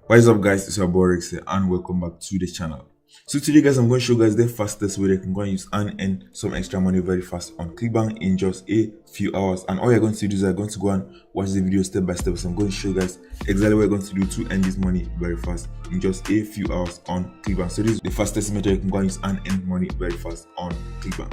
What is up, guys? It's your boy Rex here and welcome back to the channel. So today, guys, I'm going to show you guys the fastest way they can go and use and earn some extra money very fast on Clickbank in just a few hours. And all you're going to do is you're going to go and watch the video step by step. So I'm going to show you guys exactly what you're going to do to earn this money very fast in just a few hours on Clickbank. So this is the fastest method you can go and use and earn money very fast on Clickbank.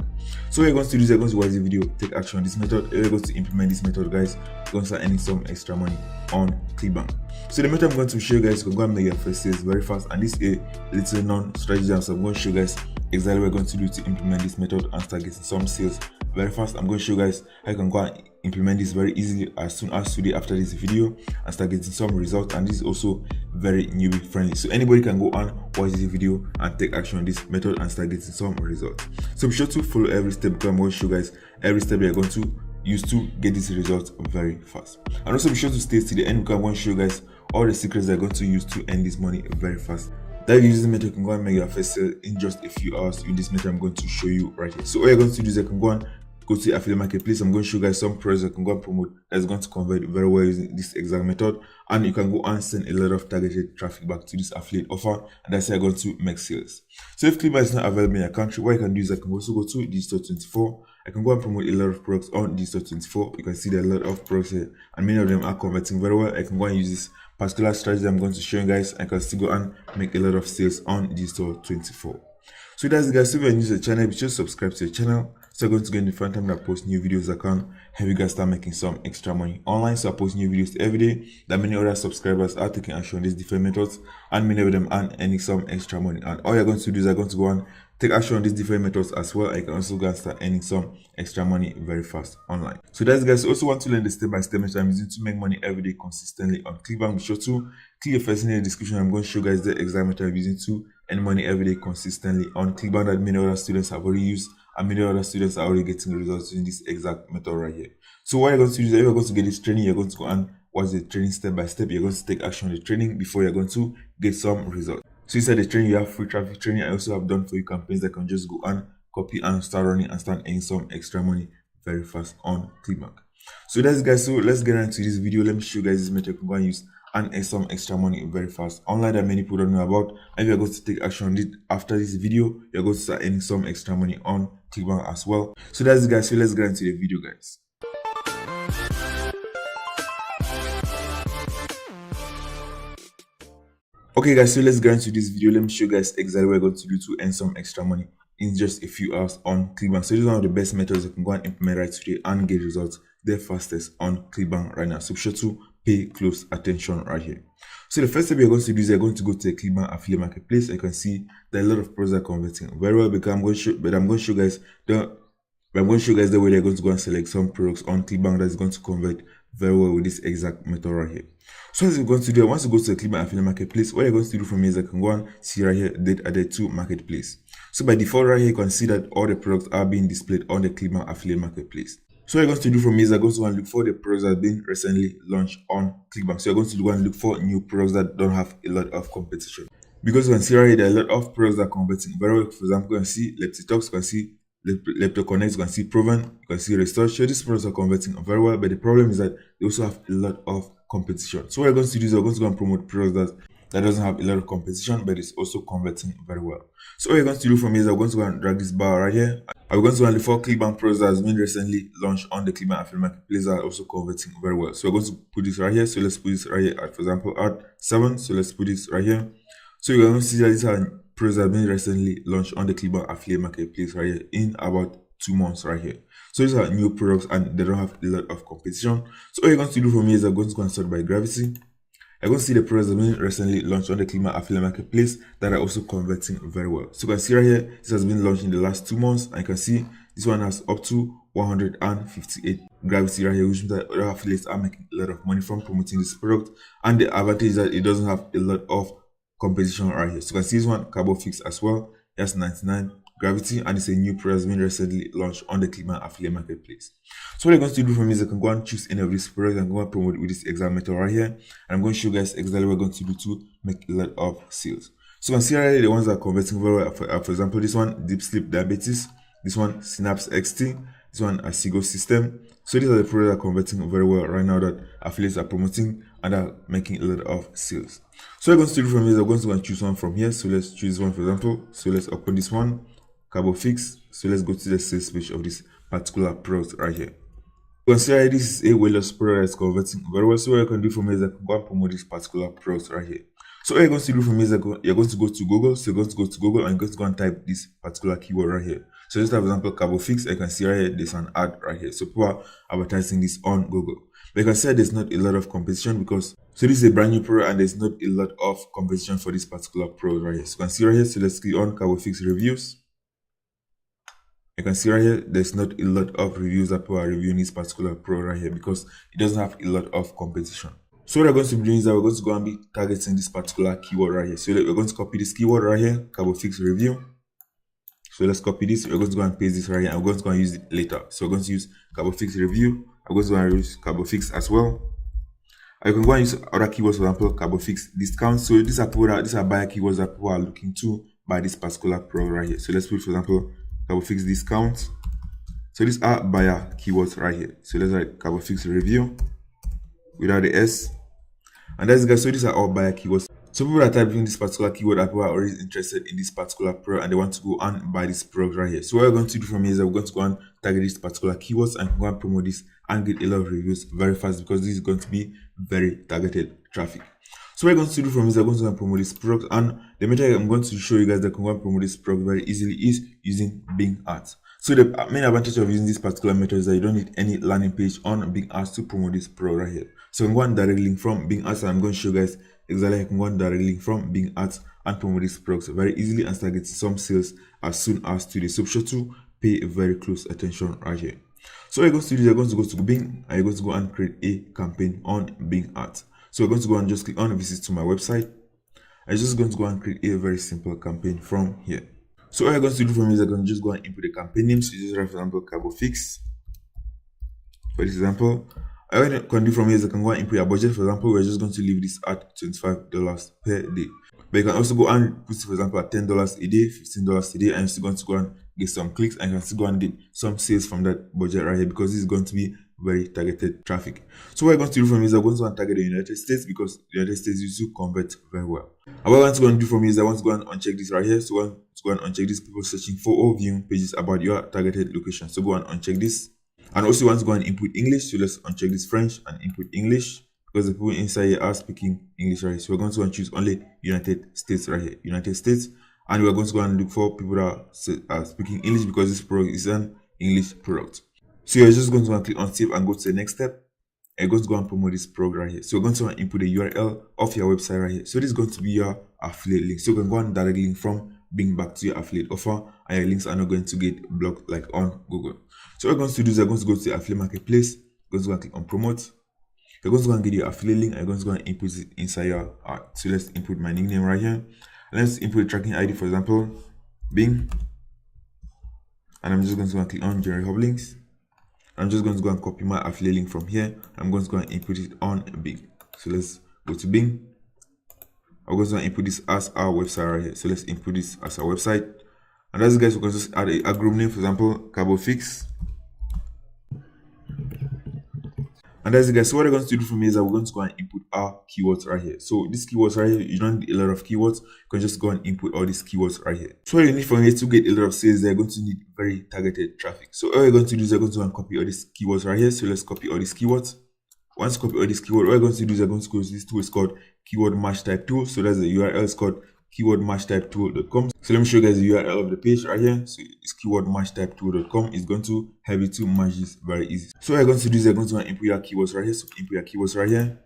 So what you're going to do is you're going to watch the video, take action on this method. You're going to implement this method, guys. You're going to start earning some extra money on Clickbank. So the method I'm going to show you guys, you can go and make your first sales very fast, and this is a little known strategy. So I'm going to show you guys exactly what you're going to do to implement this method and start getting some sales very fast. I'm going to show you guys how you can go and implement this very easily as soon as today after this video and start getting some results. And this is also very newbie friendly, so anybody can go and watch this video and take action on this method and start getting some results. So be sure to follow every step because I'm going to show you guys every step you're going to use to get this result very fast. And also be sure to stay to the end because I'm going to show you guys all the secrets they're going to use to earn this money very fast. That using this method, you can go and make your first sale in just a few hours. In this method I'm going to show you right here. So all you're going to do is you can go and go to the affiliate marketplace. I'm going to show you guys some products you can go and promote that's going to convert very well using this exact method, and you can go and send a lot of targeted traffic back to this affiliate offer, and that's how you're going to make sales. So if Clickbank is not available in your country, what you can do is I can also go to Digital24. I can go and promote a lot of products on Digital24. You can see there are a lot of products here and many of them are converting very well. I can go and use this particular strategy I'm going to show you guys. I can still go and make a lot of sales on Digital24. So that's it, guys. So if you're new to the channel, be sure to subscribe to the channel so you're going to get notified time that I post new videos that can help you guys start making some extra money online. So I post new videos every day that many other subscribers are taking action on these different methods, and many of them are earning some extra money. And all you're going to do is you're going to go and take action on these different methods as well. I can also go and start earning some extra money very fast online. So that's, guys. You also want to learn the step-by-step method I'm using to make money every day consistently on Clickbank. Be sure to click the first link in the description. I'm going to show you guys the exact method I'm using to earn money every day consistently on Clickbank that many other students have already used, and many other students are already getting results using this exact method right here. So what you're going to do is you're going to get this training, you're going to go and watch the training step by step. You're going to take action on the training before you're going to get some results. So inside the training, you have free traffic training. I also have done for you campaigns that can just go and copy and start running and start earning some extra money very fast on Clickbank. So that's, guys. So let's get into this video. Let me show you guys this method you can go and use and earn some extra money very fast online that many people don't know about. And you're going to take action on it after this video, you're going to start earning some extra money on Clickbank as well. So that's it, guys. So let's get into the video, guys. Okay, guys, so let's get into this video. Let me show you guys exactly what you're going to do to earn some extra money in just a few hours on Clickbank. So this is one of the best methods you can go and implement right today and get results the fastest on Clickbank right now. So be sure to pay close attention right here. So the first step you're going to do is you're going to go to the Clickbank affiliate marketplace. You can see there are a lot of products that are converting very well because I'm going to show you guys the way they're going to go and select some products on Clickbank that's going to convert very well with this exact method right here. So as you're going to do, once you go to the Clickbank affiliate marketplace, what you're going to do from here is I can go and see right here date added to marketplace. So by default right here, you can see that all the products are being displayed on the Clickbank affiliate marketplace. So what you're going to do from here is you're going to go and look for the products that have been recently launched on Clickbank. So you're going to go and look for new products that don't have a lot of competition. Because you can see right here, there are a lot of products that are converting very well. For example, you can see Leptitox, you can see Leptoconnect, you can see Proven, you can see Restore. So these products are converting very well, but the problem is that they also have a lot of competition. So what you're going to do is you're going to go and promote products that doesn't have a lot of competition, but it's also converting very well. So what you're going to do from here is I'm going to go and drag this bar right here. I'm going to go and look for Clickbank products that has been recently launched on the Clickbank affiliate marketplace that are also converting very well. So we're going to put this right here. So let's put this right here at, for example, at 7. So let's put this right here. So you're going to see that these are products that have been recently launched on the Clickbank affiliate marketplace right here in about 2 months right here. So these are new products and they don't have a lot of competition. So all you're going to do from here is I'm going to go and sort by gravity. I'm going to see the products that have been recently launched on the Clickbank affiliate marketplace that are also converting very well. So you can see right here, this has been launched in the last 2 months, and you can see this one has up to 158 gravity right here, which means that other affiliates are making a lot of money from promoting this product. And the advantage is that it doesn't have a lot of competition right here. So you can see this one, Carbo Fix as well. It has 99 gravity, and it's a new product that's been recently launched on the Clickbank affiliate marketplace. So what you're going to do from here is you can go and choose any of these products and go and promote with this exact method right here. And I'm going to show you guys exactly what we're going to do to make a lot of sales. So you can see right here the ones that are converting very well. For example, this one, Deep Sleep Diabetes. This one, Synapse XT. This one, Asigo System. So these are the products that are converting very well right now that affiliates are promoting, and are making a lot of sales. So we're going to do from here is I'm going to go and choose one from here. So let's choose one, for example. So let's open this one, Cabo Fix. So let's go to the sales page of this particular product right here. Consider this is a weightless product that's converting very well. So what you can do from here is I can go and promote this particular product right here. So what you're going to do from here is you're going to go to Google. So you're going to go to Google and you're going to go and type this particular keyword right here. So just for example, Cabo Fix, I can see right here, there's an ad right here. So people are advertising this on Google. But like I said, there's not a lot of competition because, so this is a brand new product and there's not a lot of competition for this particular product right here. So you can see right here, so let's click on Cabo Fix reviews. You can see right here, there's not a lot of reviews that people are reviewing this particular product right here because it doesn't have a lot of competition. So what we're going to be doing is that we're going to go and be targeting this particular keyword right here. So we're going to copy this keyword right here, Cabo Fix review. So let's copy this. We're going to go and paste this right here. I'm going to go and use it later. So we're going to use Cabo Fix review. I'm going to go and use Cabo Fix as well. I can go and use other keywords, for example, Cabo Fix discount. So these are buyer keywords that people are looking to buy this particular product right here. So let's put, for example, Cabo Fix discount. So these are buyer keywords right here. So let's write Cabo Fix review without the S. And that's guys, so these are all buyer keywords. So people are typing this particular keyword that people are already interested in this particular product and they want to go and buy this product right here. So what we're going to do from here is we're going to go and target this particular keywords and go and promote this and get a lot of reviews very fast because this is going to be very targeted traffic. So what we're going to do from here is we're going to go and promote this product, and the method I'm going to show you guys that can go and promote this product very easily is using Bing ads. So the main advantage of using this particular method is that you don't need any landing page on Bing ads to promote this product right here. So I'm going direct link from Bing ads and I'm going to show you guys exactly how you can go and direct link from Bing ads and promote this product very easily and start getting some sales as soon as today. So be sure to pay very close attention right here. So what you're going to do is you're going to go to Bing and you're going to go and create a campaign on Bing ads. So we're going to go and just click on visit to my website. I'm just going to go and create a very simple campaign from here. So what you're going to do from here is you're going to just go and input the campaign name. So you just write, for example, Cabo Fix. For this example, what I can do from here is I can go and input your budget. For example, we're just going to leave this at $25 per day. But you can also go and put, for example, at $10 a day, $15 a day, and you're still going to go and get some clicks and you can still go and get some sales from that budget right here because this is going to be very targeted traffic. So what we're going to do from here is I'm going to go and target the United States because the United States used to convert very well. And what I want to go and do from here is I want to go and uncheck this right here. So I want to go and uncheck this, people searching for or viewing pages about your targeted location. So go and uncheck this. And also want to go and input English. So let's uncheck this French and input English because the people inside here are speaking English right here. So we're going to go and choose only United States right here, United States. And we're going to go and look for people that are speaking English because this product is an English product. So you're just going to go and click on save and go to the next step. And you're going to go and promote this product right here. So you're going to go and input the URL of your website right here. So this is going to be your affiliate link. So you can go and direct link from Bing back to your affiliate offer, and your links are not going to get blocked like on Google. So what you're going to do is you're going to go to the affiliate marketplace. You're going to go and click on promote. You're going to go and get your affiliate link and you're going to go and input it inside your ad. So let's input my nickname right here. Let's input the tracking ID, for example, Bing. And I'm just going to go and click on generate hub links. I'm just going to go and copy my affiliate link from here. I'm going to go and input it on Bing. So let's go to Bing. I'm going to input this as our website right here. So let's input this as our website. And as guys, we're going to just add a group name, for example, Cabo Fix. And that's it guys, so what I'm going to do from here is that we're going to go and input our keywords right here. So these keywords right here, you don't need a lot of keywords. You can just go and input all these keywords right here. So what you need from here to get a lot of sales, they're going to need very targeted traffic. So all you're going to do is you're going to go and copy all these keywords right here. So let's copy all these keywords. Once you copy all these keywords, what you're going to do is you're going to go to this tool. It's called keyword match type tool. So that's the URL. It's called keywordmatchtypetool.com. So let me show you guys the URL of the page right here. So it's keywordmatchtypetool.com. It's going to help you to match this very easy. So what you're going to do is you're going to input your keywords right here. So input your keywords right here.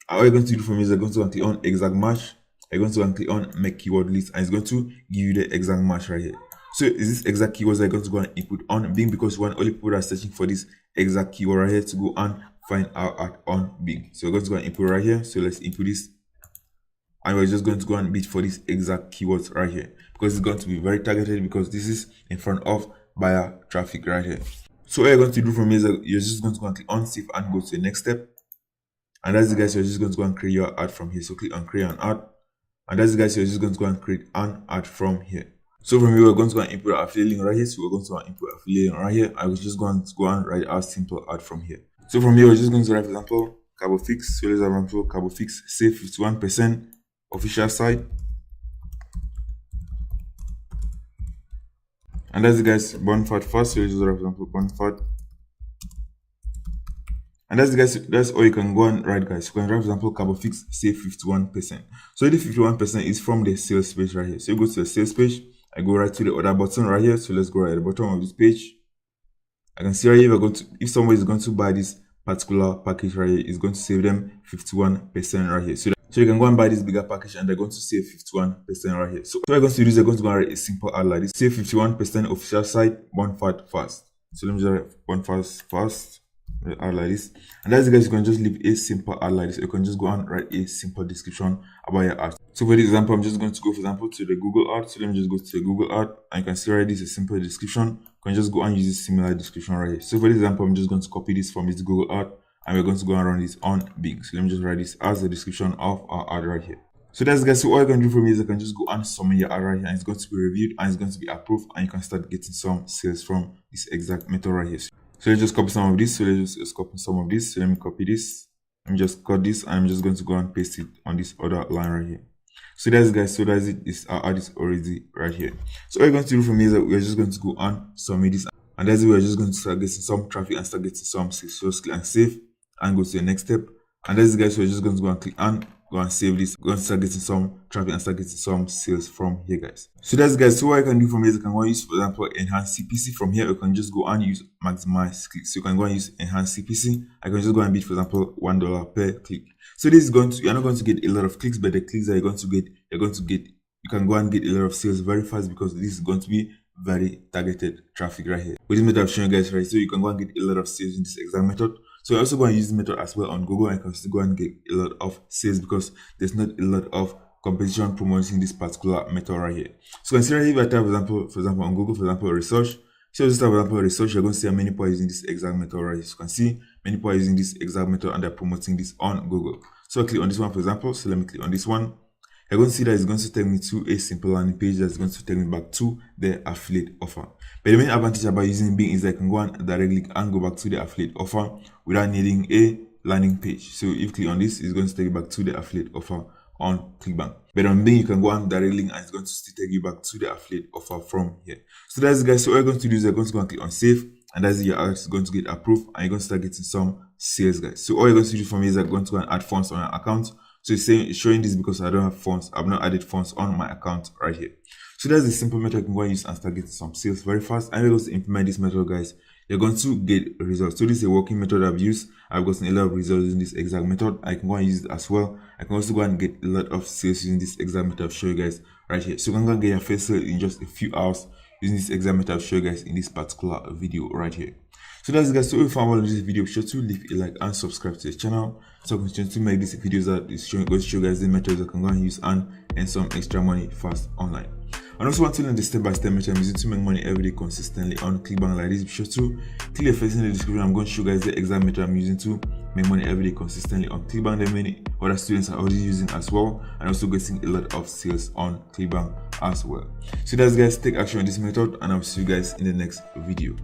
And what you're going to do from here is you're going to click on exact match. You're going to click on make keyword list, and it's going to give you the exact match right here. So is this exact keywords that you're going to go and input on Bing, because you want only people that are searching for this exact keyword right here to go and find our ad on Bing. So we're going to go and input right here. So let's input this. And we're just going to go and bid for this exact keywords right here, because it's going to be very targeted, because this is in front of buyer traffic right here. So what you're going to do from here is that you're just going to go and click on save and go to the next step. And that's it guys, you're just going to go and create your ad from here. So click on create an ad. And that's it guys, you're just going to go and create an ad from here. So from here, we're going to go and input our affiliate link right here. So we're going to go and input affiliate link right here. I was just going to go and write our simple ad from here. So from here, we're just going to write, for example, Cabo Fix. So let's have example Cabo Fix save 51% official site. And that's it, guys. Bonfat first. So let's just have example Bonfat. And that's it, guys. That's all you can go and write, guys. You can write, for example, Cabo Fix save 51%. So the 51% is from the sales page right here. So you go to the sales page. I go right to the other button right here. So let's go right at the bottom of this page. I can see right here, if somebody is going to buy this particular package right here, it's going to save them 51% right here. So you can go and buy this bigger package and they're going to save 51% right here. So what I'm going to do is I'm going to go and write a simple ad like this. Save 51% official site, Bonfat fast. So let me just write Bonfat fast, ad like this. And that's it, guys. You can just leave a simple ad like this. You can just go and write a simple description about your ad. So for this example, I'm just going to go, for example, to the Google ad. So let me just go to the Google ad, and you can see right this is a simple description. You can just go and use this similar description right here. So for this example, I'm just going to copy this from this Google ad, and we're going to go and run this on Bing. So let me just write this as the description of our ad right here. So that's, guys. So all you can do for me is I can just go and submit your ad right here, and it's going to be reviewed and it's going to be approved, and you can start getting some sales from this exact method right here. So let's just copy some of this. So let's just copy some of this. So let me copy this. Let me just cut this, and I'm just going to go and paste it on this other line right here. So that's, guys. So that's it. This our ad is already right here. So all you're going to do for me is that we're just going to go and submit this, and that's it. We're just going to start getting some traffic and start getting some sales. So just click and save and go to the next step. And that's it, guys. So we're just going to go and click and go and save this. Go and start getting some traffic and start getting some sales from here, guys. So that's, guys. So what I can do from here is I can go and use, for example, enhance CPC. From here, you can just go and use maximize clicks. So you can go and use enhance CPC. I can just go and bid, for example, $1 per click. So this is going to, you're not going to get a lot of clicks, but the clicks that you're going to get, you can go and get a lot of sales very fast, because this is going to be very targeted traffic right here. With this method I've shown you guys right, so you can go and get a lot of sales in this exact method. So I also go and use this method as well on Google, and you can still go and get a lot of sales because there's not a lot of competition promoting this particular method right here. So consider if I type, for example, on Google, for example, research. So just type, for example, research, you're going to see how many people are using this exact method right here. So you can see many people are using this exact method and they're promoting this on Google. So I click on this one, for example. So let me click on this one. You're going to see that it's going to take me to a simple landing page that's going to take me back to the affiliate offer. But the main advantage about using Bing is that I can go and directly and go back to the affiliate offer without needing a landing page. So if you click on this, it's going to take you back to the affiliate offer on Clickbank. But on Bing, you can go and directly and it's going to still take you back to the affiliate offer from here. So that's it, guys. So all you're going to do is you're going to go and click on save, and that's it, your ad is going to get approved and you're going to start getting some sales, guys. So all you're going to do for me is I'm going to go and add funds on your account. So it's showing this because I don't have funds. I've not added funds on my account right here. So that's the simple method you can go and use and start getting some sales very fast. And you're going to implement this method, guys. You're going to get results. So this is a working method I've used. I've gotten a lot of results using this exact method. I can go and use it as well. I can also go and get a lot of sales using this exact method I've shown you guys right here. So you can go and get your first sale in just a few hours using this exact method I've shown you guys in this particular video right here. So that's it, guys. So if you found this video, be sure to leave a like and subscribe to the channel so I continue to make these videos that is going to show you guys the methods that can go and use and earn some extra money fast online. And also want to learn the step-by-step method I'm using to make money every day consistently on Clickbank like this. Be sure to click the first in the description. I'm going to show you guys the exact method I'm using to make money every day consistently on Clickbank. There are many other students are already using as well, and also getting a lot of sales on Clickbank as well. So that's, guys, take action on this method, and I'll see you guys in the next video.